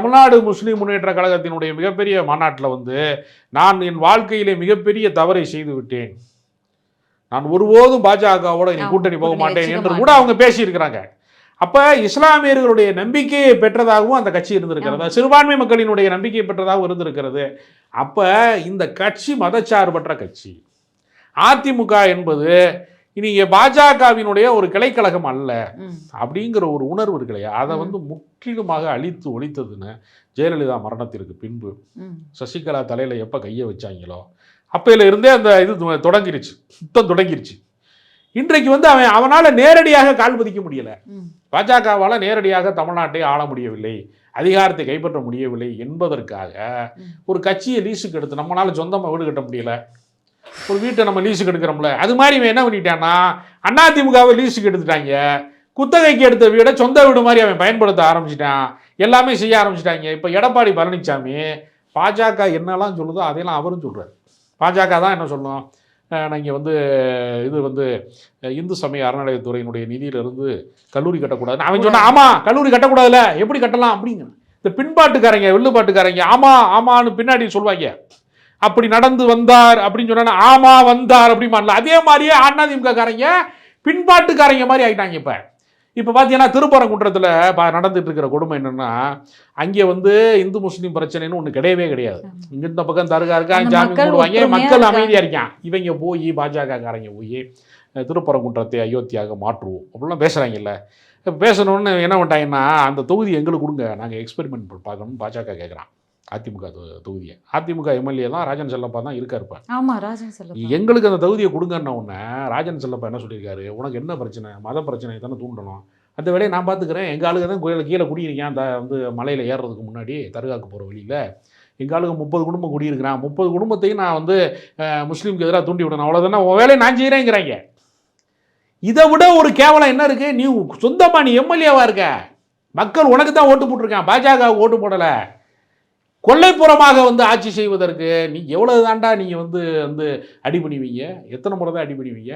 தமிழ்நாடு முஸ்லீம் முன்னேற்ற கழகத்தினுடைய மிகப்பெரிய மாநாட்டில் வந்து நான் என் வாழ்க்கையிலே மிகப்பெரிய தவறை செய்து விட்டேன், நான் ஒருபோதும் பாஜகவோட கூட்டணி போக மாட்டேன் என்று கூட அவங்க பேசியிருக்கிறாங்க. அப்போ இஸ்லாமியர்களுடைய நம்பிக்கையை பெற்றதாகவும் அந்த கட்சி இருந்திருக்கிறது, சிறுபான்மை மக்களினுடைய நம்பிக்கையை பெற்றதாகவும் இருந்திருக்கிறது. அப்போ இந்த கட்சி மதச்சார்பற்ற கட்சி. அதிமுக என்பது இனிங்க பாஜகவினுடைய ஒரு கிளைக்கழகம் அல்ல அப்படிங்கிற ஒரு உணர்வு இருக்கு இல்லையா, அதை வந்து முற்றிலுமாக அழித்து ஒழித்ததுன்னு ஜெயலலிதா மரணத்திற்கு பின்பு சசிகலா தலையில் எப்போ கையை வச்சாங்களோ அப்பையில இருந்தே அந்த இது தொடங்கிருச்சு, சுத்தம் தொடங்கிருச்சு. இன்றைக்கு வந்து அவனால் நேரடியாக கால் பதிக்க முடியலை, பாஜகவால் நேரடியாக தமிழ்நாட்டை ஆள முடியவில்லை, அதிகாரத்தை கைப்பற்ற முடியவில்லை என்பதற்காக ஒரு கட்சியை லீஸுக்கு எடுத்து, நம்மளால் சொந்தமாக வீடு கட்ட முடியல, ஒரு வீட்டை நம்ம லீஸுக்கு எடுக்கிறோம்ல, அது மாதிரி இவன் என்ன பண்ணிட்டான்னா அதிமுகவை லீஸுக்கு எடுத்துட்டாங்க, குத்தகைக்கு எடுத்த வீடை சொந்த வீடு மாதிரி அவன் பயன்படுத்த ஆரம்பிச்சிட்டான், எல்லாமே செய்ய ஆரம்பிச்சிட்டாங்க. இப்போ எடப்பாடி பழனிசாமி பாஜக என்னெல்லாம் சொல்லுதோ அதையெல்லாம் அவரும் சொல்கிறார். பாஜக தான் என்ன சொல்லும், நீங்கள் வந்து இது வந்து இந்து சமய அறநிலையத்துறையினுடைய நிதியிலிருந்து கல்லூரி கட்டக்கூடாதுன்னு அவன் சொன்னான். ஆமாம், கல்லூரி கட்டக்கூடாதுல்ல, எப்படி கட்டலாம் அப்படிங்க இந்த பின்பாட்டுக்காரங்க வெள்ளுப்பாட்டுக்காரங்க ஆமான்னு பின்னாடி சொல்லுவாங்க. அப்படி நடந்து வந்தார் அப்படின்னு சொன்னா ஆமா வந்தார் அப்படிமான்ல, அதே மாதிரியே அதிமுக காரங்க பின்பாட்டுக்காரங்க மாதிரி ஆகிட்டாங்க. இப்போ பார்த்தீங்கன்னா திருப்பரங்குன்றத்தில் நடந்துட்டு இருக்கிற கொடுமை என்னென்னா, அங்கே வந்து இந்து முஸ்லீம் பிரச்சனைன்னு ஒன்று கிடையவே கிடையாது. இங்கே இந்த பக்கம் தருகா இருக்கா, ஜாமி போடுவாங்க, மக்கள் அமைதியாக இருக்கான். இவங்க போய் பாஜக காரங்க போய் திருப்பரங்குன்றத்தை அயோத்தியாக மாற்றுவோம் அப்படிலாம் பேசுகிறாங்கல்ல. இப்போ பேசணுன்னு என்ன பண்ணிட்டாங்கன்னா, அந்த தொகுதி எங்களுக்கு கொடுங்க, நாங்கள் எக்ஸ்பெரிமெண்ட் பார்க்கணும்னு பாஜக கேட்குறான். அதிமுக தொகுதியை, அதிமுக எம்எல்ஏ தான் ராஜன் செல்லப்பா தான் இருக்காருப்பா. ஆமாம், ராஜன் செல்லப்பா. எங்களுக்கு அந்த தொகுதியை கொடுங்கன்ன உடனே ராஜன் செல்லப்பா என்ன சொல்லியிருக்காரு, உனக்கு என்ன பிரச்சனை, மத பிரச்சனை தானே தூண்டணும், அந்த வேலையை நான் பார்த்துக்கிறேன், எங்கள் ஆளுங்க தான் கோயிலில் கீழே குடியிருக்கேன், அந்த வந்து மலையில் ஏறுறதுக்கு முன்னாடி தர்காவுக்கு போகிற வழியில் எங்கள் ஆளுங்க 30 குடும்பம் குடியிருக்கிறான், 30 குடும்பத்தையும் நான் வந்து முஸ்லீமுக்கு எதிராக தூண்டி விடணும், அவ்வளோதானே உன் வேலையை நான் செய்கிறேங்கிறாங்க. இதை விட ஒரு கேவலம் என்ன இருக்குது, நீ சொந்தமாக நீ எம்எல்ஏவாக இருக்க, மக்கள் உனக்கு தான் ஓட்டு போட்டிருக்கான், பாஜக ஓட்டு போடலை, கொல்லைப்புறமாக வந்து ஆட்சி செய்வதற்கு நீ எவ்வளவு தாண்டா நீங்கள் வந்து அடிபணிவீங்க, எத்தனை முறை தான் அடிபணிவீங்க.